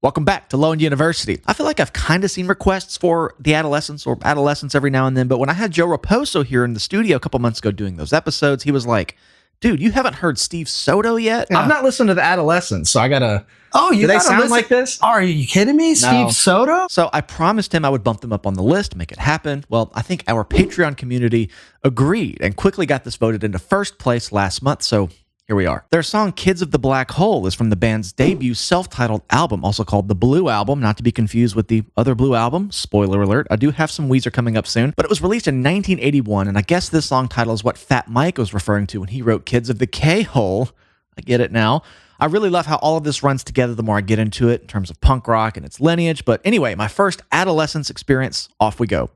Welcome back to Low End University. I feel like I've kind of seen requests for the Adolescents or Adolescents every now and then, but when I had Joe Raposo here in the studio a couple months ago doing those episodes, he was like, dude, you haven't heard Steve Soto yet? Yeah. I've not listened to the Adolescents, so I gotta... Oh, you do they sound listen? like this? Are you kidding me? No. Steve Soto? So I promised him I would bump them up on the list, make it happen. Well, I think our Patreon community agreed and quickly got this voted into first place last month, so here we are. Their song Kids of the Black Hole is from the band's debut self-titled album, also called the Blue Album, not to be confused with the other Blue Album. Spoiler alert, I do have some Weezer coming up soon, but it was released in 1981, and I guess this song title is what Fat Mike was referring to when he wrote Kids of the K-Hole. I get it now. I really love how all of this runs together the more I get into it in terms of punk rock and its lineage, but anyway, my first Adolescents experience, off we go.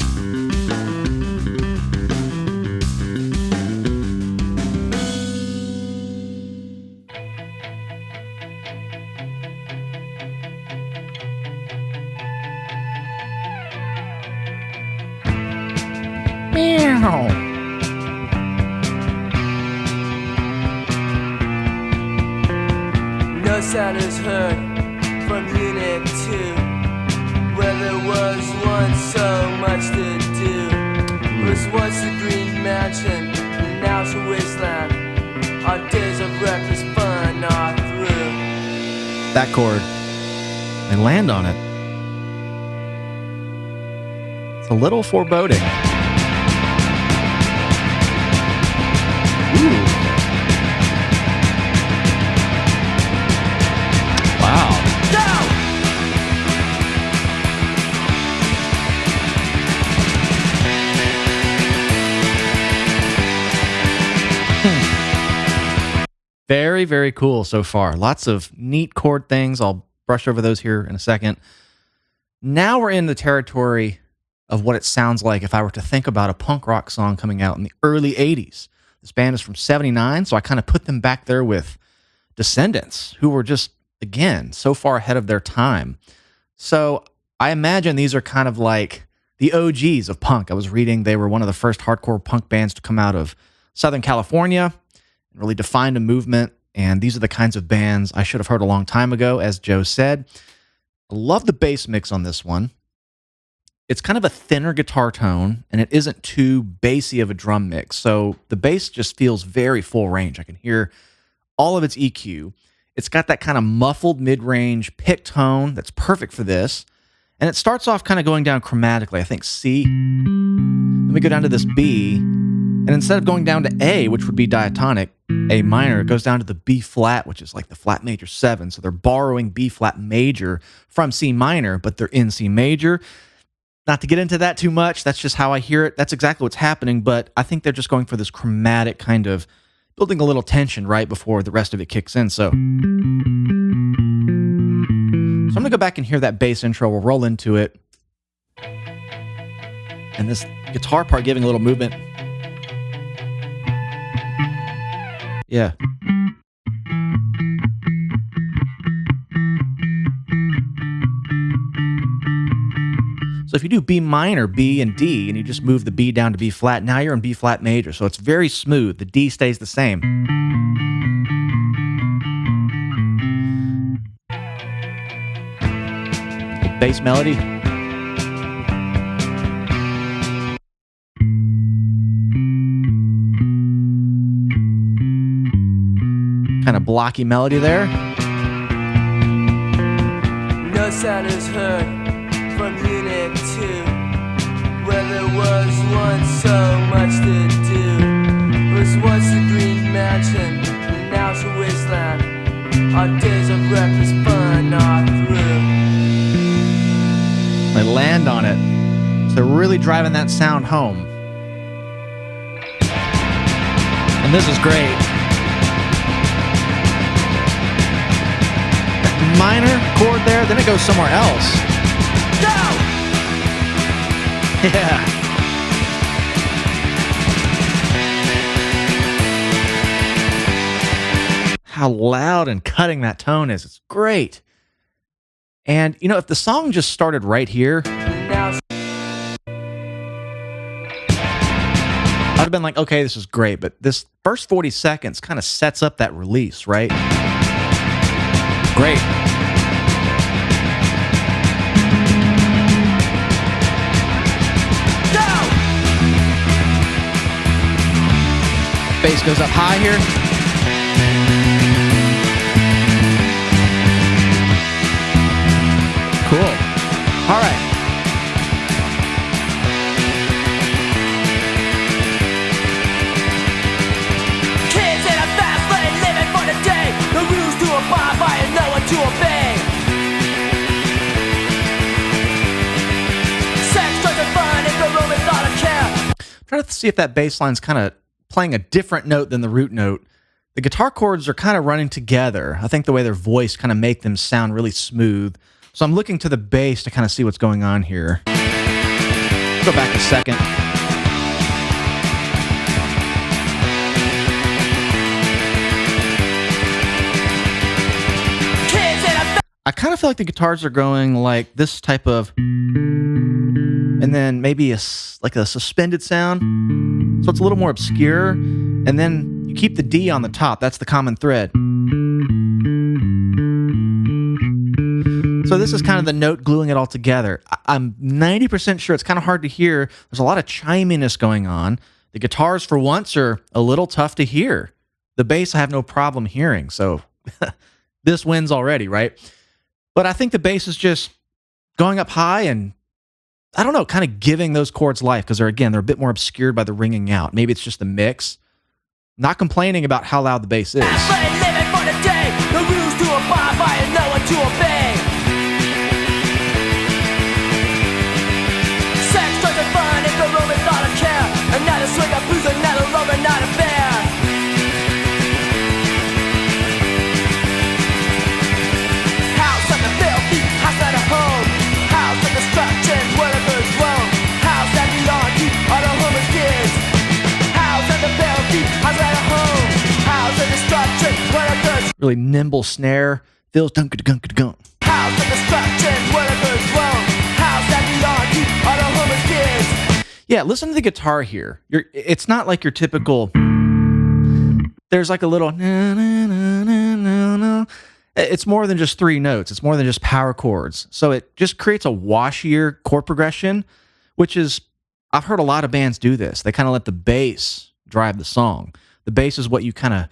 No sound is heard from Unit 2, where there was once so much to do. It was once a green mansion, and now it's a wasteland. Our days of reckless fun are through. That chord, they land on it. It's a little foreboding. Ooh. Wow. Go! Very, very cool so far. Lots of neat chord things. I'll brush over those here in a second. Now we're in the territory of what it sounds like if I were to think about a punk rock song coming out in the early 80s. This band is from 79, so I kind of put them back there with Descendants, who were just, again, so far ahead of their time. So I imagine these are kind of like the OGs of punk. I was reading they were one of the first hardcore punk bands to come out of Southern California and really defined a movement, and these are the kinds of bands I should have heard a long time ago, as Joe said. I love the bass mix on this one. It's kind of a thinner guitar tone, and it isn't too bassy of a drum mix. So the bass just feels very full range. I can hear all of its EQ. It's got that kind of muffled mid-range pick tone that's perfect for this. And it starts off kind of going down chromatically. I think C. Then we go down to this B. And instead of going down to A, which would be diatonic, A minor, it goes down to the B flat, which is like the flat major 7. So they're borrowing B flat major from C minor, but they're in C major. Not to get into that too much, that's just how I hear it. That's exactly what's happening, but I think they're just going for this chromatic kind of building a little tension right before the rest of it kicks in. So I'm going to go back and hear that bass intro. We'll roll into it. And this guitar part giving a little movement. Yeah. So if you do B minor, B, and D, and you just move the B down to B flat, now you're in B flat major. So it's very smooth. The D stays the same. Bass melody. Kind of blocky melody there. No sound is heard from Unit 2, where there was once so much to do. It was once a green mansion, and now it's a wasteland. Our days of reckless fun are through. They land on it. So they're really driving that sound home. And this is great. That minor chord there, then it goes somewhere else. Go! Yeah. How loud and cutting that tone is. It's great. And, you know, if the song just started right here, Now I'd have been like, okay, this is great. But this first 40 seconds kind of sets up that release, right? Great. bass goes up high here. Cool. All right. Kids in a fast lane living for the day. The rules to abide by and no one to obey. Sex, drugs, and fun is the room without a care. Try to see if that bass line's kind of playing a different note than the root note. The guitar chords are kind of running together. I think the way their voice kind of make them sound really smooth. So I'm looking to the bass to kind of see what's going on here. Go back a second. I kind of feel like the guitars are going like this type of, and then maybe like a suspended sound. So it's a little more obscure. And then you keep the D on the top. That's the common thread. So this is kind of the note gluing it all together. I'm 90% sure it's kind of hard to hear. There's a lot of chiminess going on. The guitars, for once, are a little tough to hear. The bass I have no problem hearing. So this wins already, right? But I think the bass is just going up high and, I don't know, kind of giving those chords life because they're a bit more obscured by the ringing out. Maybe it's just the mix. Not complaining about how loud the bass is. Living for the day. The rules to abide by and no one to obey. Sex, drugs, and fun is the room without a care. Another swing of booze, another lover, not a bear. House of the filthy, house at a home. House of destruction, where the birds roam. House that belong to all the homeless kids. House of the filthy, house at a home. House of destruction, where the birds Really nimble snare. Feels dunk-a-dunk-a-dunk. House of destruction, where the birds roam. House that belong to all the homeless kids. Yeah, listen to the guitar here. It's not like your typical. There's like a little. Na, na, na, na, na, na. It's more than just three notes. It's more than just power chords. So it just creates a washier chord progression, which is, I've heard a lot of bands do this. They kind of let the bass drive the song. The bass is what you kind of,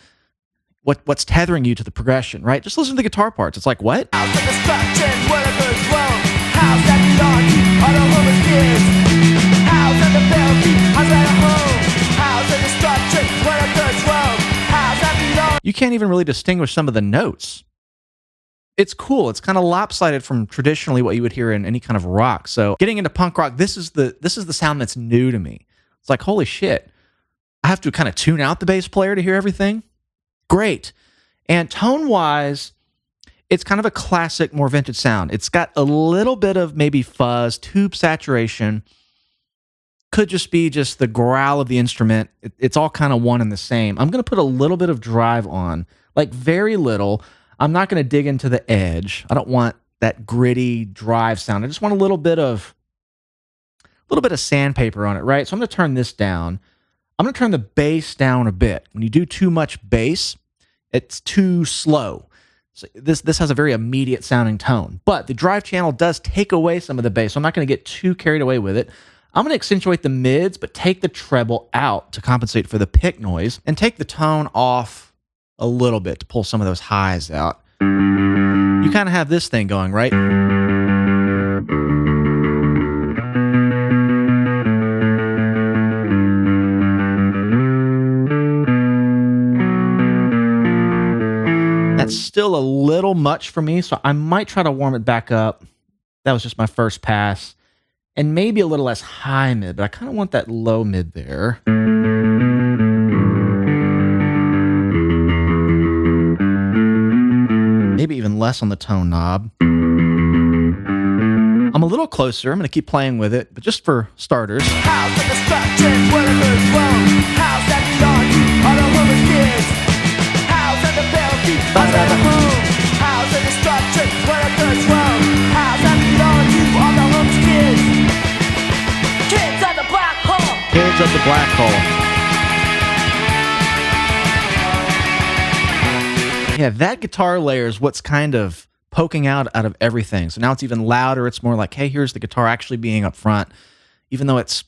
what's tethering you to the progression, right? Just listen to the guitar parts. It's like, what? House of destruction, where the birds roam. House that belong to all the homeless kids. House of the filthy, house at a home. House of destruction, where the birds roam. House that belong. You can't even really distinguish some of the notes. It's cool. It's kind of lopsided from traditionally what you would hear in any kind of rock. So getting into punk rock, this is the sound that's new to me. It's like, holy shit. I have to kind of tune out the bass player to hear everything. Great. And tone-wise, it's kind of a classic, more vintage sound. It's got a little bit of maybe fuzz, tube saturation. Could just be just the growl of the instrument. It's all kind of one and the same. I'm going to put a little bit of drive on, like very little. I'm not going to dig into the edge. I don't want that gritty drive sound. I just want a little bit of sandpaper on it, right? So I'm going to turn this down. I'm going to turn the bass down a bit. When you do too much bass, it's too slow. So this has a very immediate sounding tone. But the drive channel does take away some of the bass, so I'm not going to get too carried away with it. I'm going to accentuate the mids, but take the treble out to compensate for the pick noise, and take the tone off a little bit to pull some of those highs out. You kind of have this thing going, right? That's still a little much for me, so I might try to warm it back up. That was just my first pass. And maybe a little less high mid, but I kind of want that low mid there. Maybe even less on the tone knob. I'm a little closer. I'm going to keep playing with it, but just for starters. House of destruction, where the birds roam. House that belong to all the homeless kids. House of the filthy, house at the home. House of destruction, where the birds roam. House that belong to all the homeless kids. Kids of the black hole. Kids of the black hole. Yeah, that guitar layer is what's kind of poking out of everything. So now it's even louder. It's more like, hey, here's the guitar actually being up front, even though it's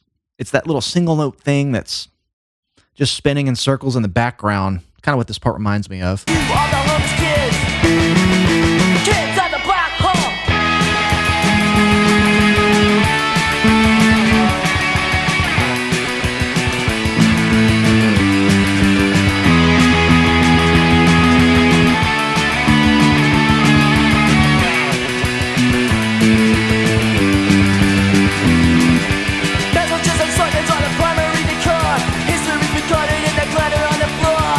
that little single note thing that's just spinning in circles in the background. Kind of what this part reminds me of. You are the homeless kids. Kids at the black hole. Messages and slogans are the primary decor. History's recorded in the glitter on the floor.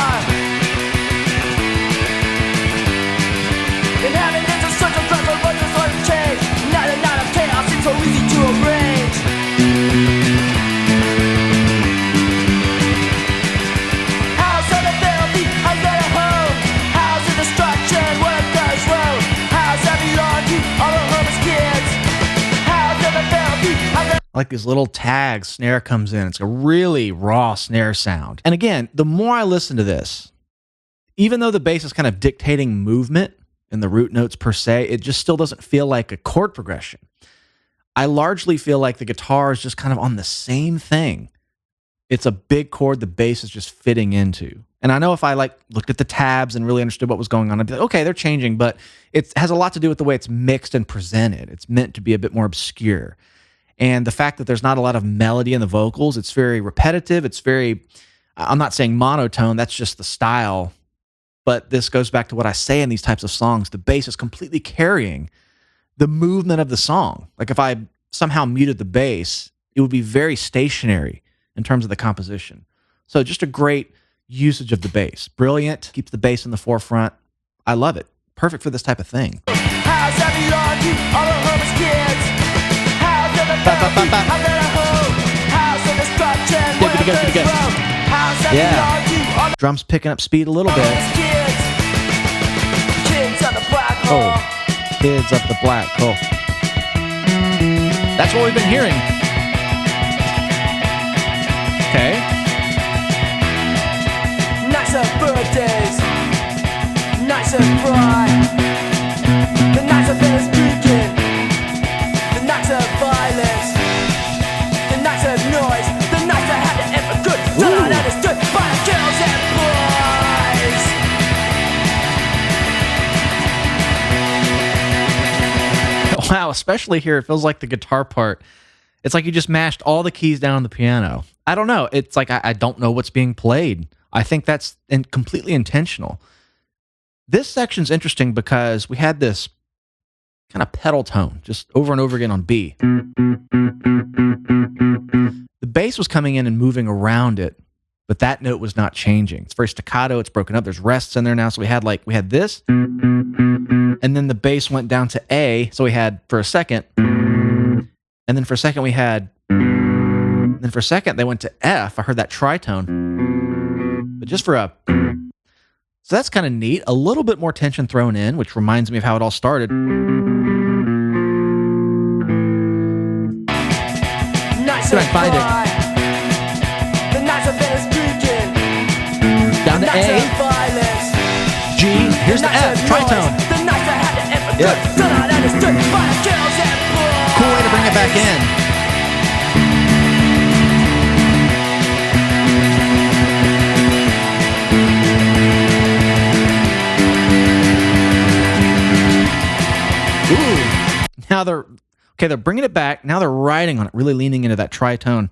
Inhabitants of social class are voices for change. Not a night of chaos, it's so easy to arrange. House of the therapy, I got a home. House of destruction, where it goes wrong. House that belong to all the homeless kids. House of the therapy, I got Like this little tag snare comes in. It's a really raw snare sound. And again, the more I listen to this, even though the bass is kind of dictating movement in the root notes per se, it just still doesn't feel like a chord progression. I largely feel like the guitar is just kind of on the same thing. It's a big chord the bass is just fitting into. And I know if I like looked at the tabs and really understood what was going on, I'd be like, okay, they're changing, but it has a lot to do with the way it's mixed and presented. It's meant to be a bit more obscure. And the fact that there's not a lot of melody in the vocals, it's very repetitive. It's very, I'm not saying monotone, that's just the style. But this goes back to what I say in these types of songs. The bass is completely carrying the movement of the song. Like if I somehow muted the bass, it would be very stationary in terms of the composition. So just a great usage of the bass. Brilliant, keeps the bass in the forefront. I love it. Perfect for this type of thing. house that belong to all the homeless kids. House of the therapy, I got a home. House of destruction, where it goes wrong. House that belong to all the Drums picking up speed a little bit. homeless kids. Kids on the black Oh, hole. kids up the black hole. That's what we've been hearing. Okay. Nights of birthdays, nights of pride, the nights of bears speaking, the nights of violence, the nights of noise, the nights that had to end for good, still not understood by the girls and boys. Wow, especially here, it feels like the guitar part. It's like you just mashed all the keys down on the piano. I don't know. It's like I don't know what's being played. I think that's completely intentional. This section's interesting because we had this kind of pedal tone just over and over again on B. The bass was coming in and moving around it, but that note was not changing. It's very staccato. It's broken up. There's rests in there now. So we had this, and then the bass went down to A. So we had for a second, and then for a second we had, and then for a second they went to F. I heard that tritone, but just for a. So that's kind of neat. A little bit more tension thrown in, which reminds me of how it all started. Nights See if I of can find it. pride, the nights of bears speaking, Down the to nights A, of violence. G, here's the nights F, of tritone. noise, the nights that had to end for Yeah. good, still not understood by the girls and boys. Cool way to bring it back in. Ooh. Now they're bringing it back. Now they're riding on it, really leaning into that tritone.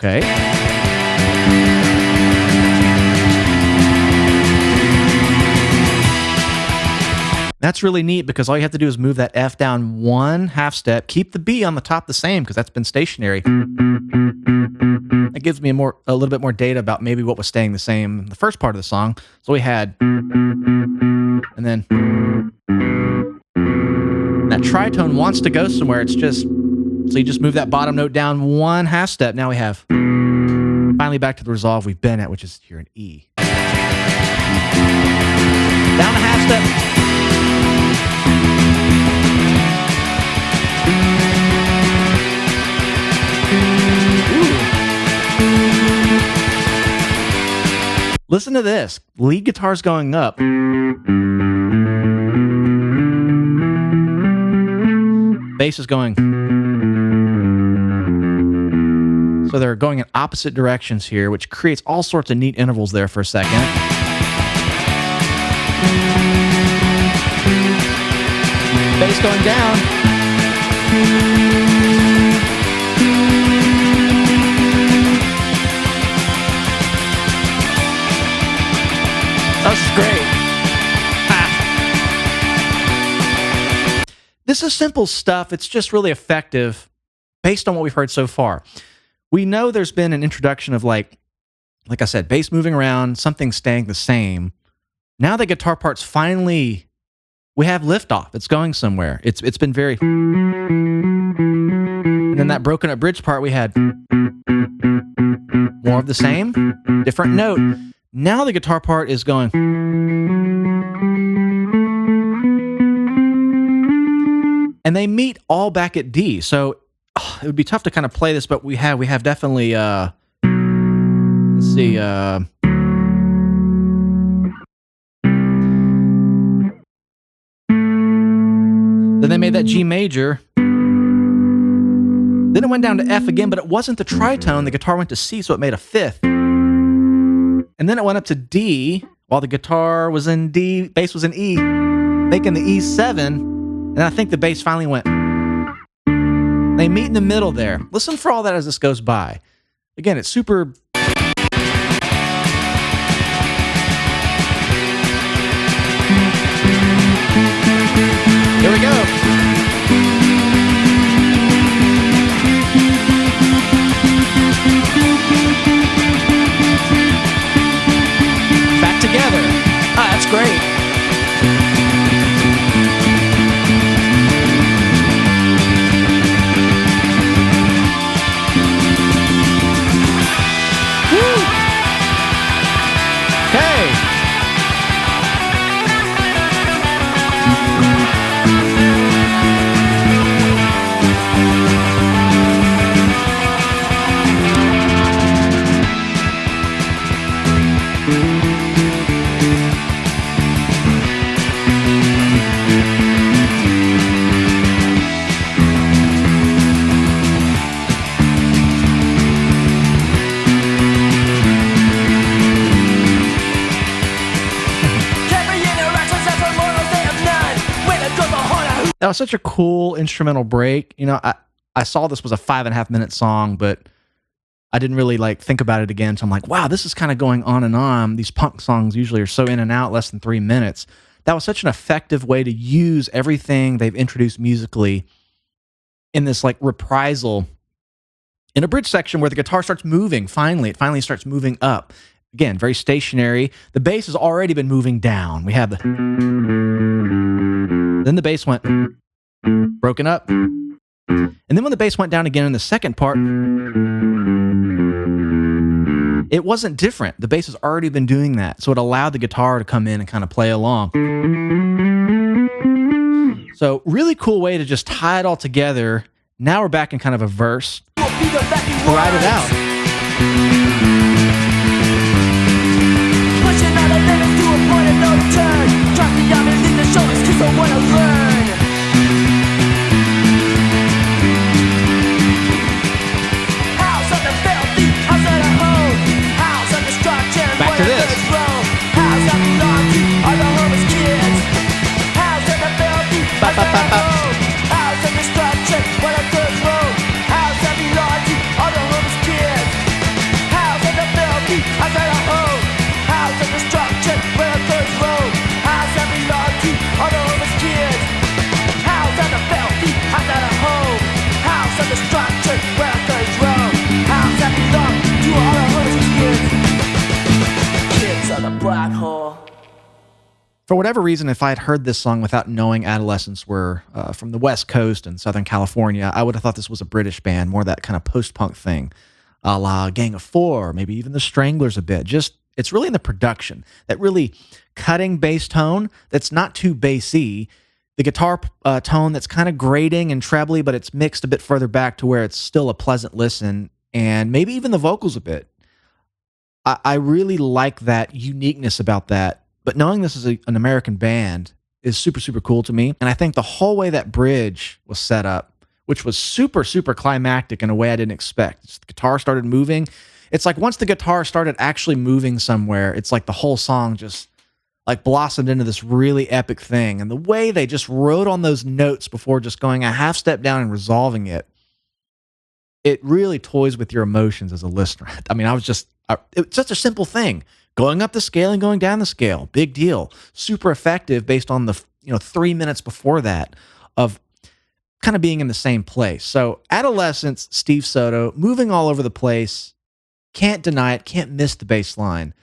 Okay. That's really neat because all you have to do is move that F down one half step, keep the B on the top the same because that's been stationary. That gives me a little bit more data about maybe what was staying the same in the first part of the song. So we had, and then that tritone wants to go somewhere. It's just, so you just move that bottom note down one half step. Now we have finally back to the resolve we've been at, which is here in E. Down a half step. Listen to this. Lead guitar's going up. Bass is going. So they're going in opposite directions here, which creates all sorts of neat intervals there for a second. Bass going down. That's great. This is simple stuff. It's just really effective based on what we've heard so far. We know there's been an introduction of like I said, bass moving around, something staying the same. Now the guitar part's finally, we have liftoff. It's going somewhere. It's been very, and then that broken up bridge part we had more of the same, different note. Now the guitar part is going. And they meet all back at D. So it would be tough to kind of play this, but we have definitely let's see then they made that G major. Then it went down to F again, but it wasn't the tritone. The guitar went to C, so it made a fifth. And then it went up to D while the guitar was in D, bass was in E, making the E7. And I think the bass finally went. They meet in the middle there. Listen for all that as this goes by. Again, it's super. Here we go. Back together. Ah, that's great. That was such a cool instrumental break. You know, I saw this was a 5.5 minute song, but I didn't really like think about it again. So I'm like, wow, this is kind of going on and on. These punk songs usually are so in and out, less than 3 minutes. That was such an effective way to use everything they've introduced musically in this like reprisal in a bridge section where the guitar starts moving. Finally, it finally starts moving up. Again, very stationary. The bass has already been moving down. We have the. Then the bass went broken up. And then when the bass went down again in the second part, it wasn't different. The bass has already been doing that. So it allowed the guitar to come in and kind of play along. So really cool way to just tie it all together. Now we're back in kind of a verse. Ride it out. Pushing out the limits to a point of no return. Drop the arm and leave the shoulders cause I wanna learn. House on the filthy, house on the home. House on destruction, back to this. House I belong to all the homeless kids. House on the filthy, house on the home. House on destruction, where the goods roam. House I belong to all the homeless kids. House on the filthy, house on the home. House of destruction, where the goods roam. House I belong to all the homeless kids. House of the filthy, house of the home. House of destruction, where the goods roam. House I belong to all the homeless kids. Kids of the black hole. For whatever reason, if I had heard this song without knowing Adolescents were from the West Coast and Southern California, I would have thought this was a British band, more that kind of post-punk thing, a la Gang of Four, maybe even the Stranglers a bit. Just it's really in the production, that really cutting bass tone that's not too bassy, the guitar tone that's kind of grating and trebly, but it's mixed a bit further back to where it's still a pleasant listen, and maybe even the vocals a bit. I really like that uniqueness about that. But knowing this is an American band is super, super cool to me. And I think the whole way that bridge was set up which was super, super climactic in a way I didn't expect. Just the guitar started moving. It's like once the guitar started actually moving somewhere, it's like the whole song just like blossomed into this really epic thing. And the way they just wrote on those notes before just going a half step down and resolving it, it really toys with your emotions as a listener. I mean, it's such a simple thing. Going up the scale and going down the scale, big deal. Super effective based on the 3 minutes before that of kind of being in the same place. So Adolescents, Steve Soto, moving all over the place. Can't deny it. Can't miss the bass line.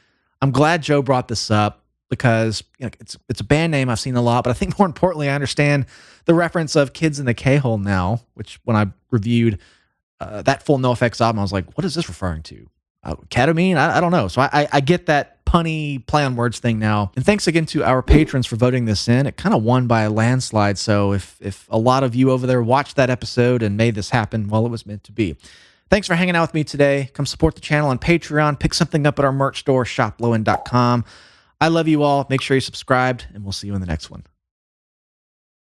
I'm glad Joe brought this up because it's a band name I've seen a lot, but I think more importantly, I understand the reference of Kids in the K-Hole now, which when I reviewed that full NoFX album, I was like, what is this referring to? Ketamine? I don't know. So I get that punny play on words thing now. And thanks again to our patrons for voting this in. It kind of won by a landslide. So if a lot of you over there watched that episode and made this happen, well, it was meant to be. Thanks for hanging out with me today. Come support the channel on Patreon. Pick something up at our merch store, shoplowen.com. I love you all. Make sure you're subscribed, and we'll see you in the next one.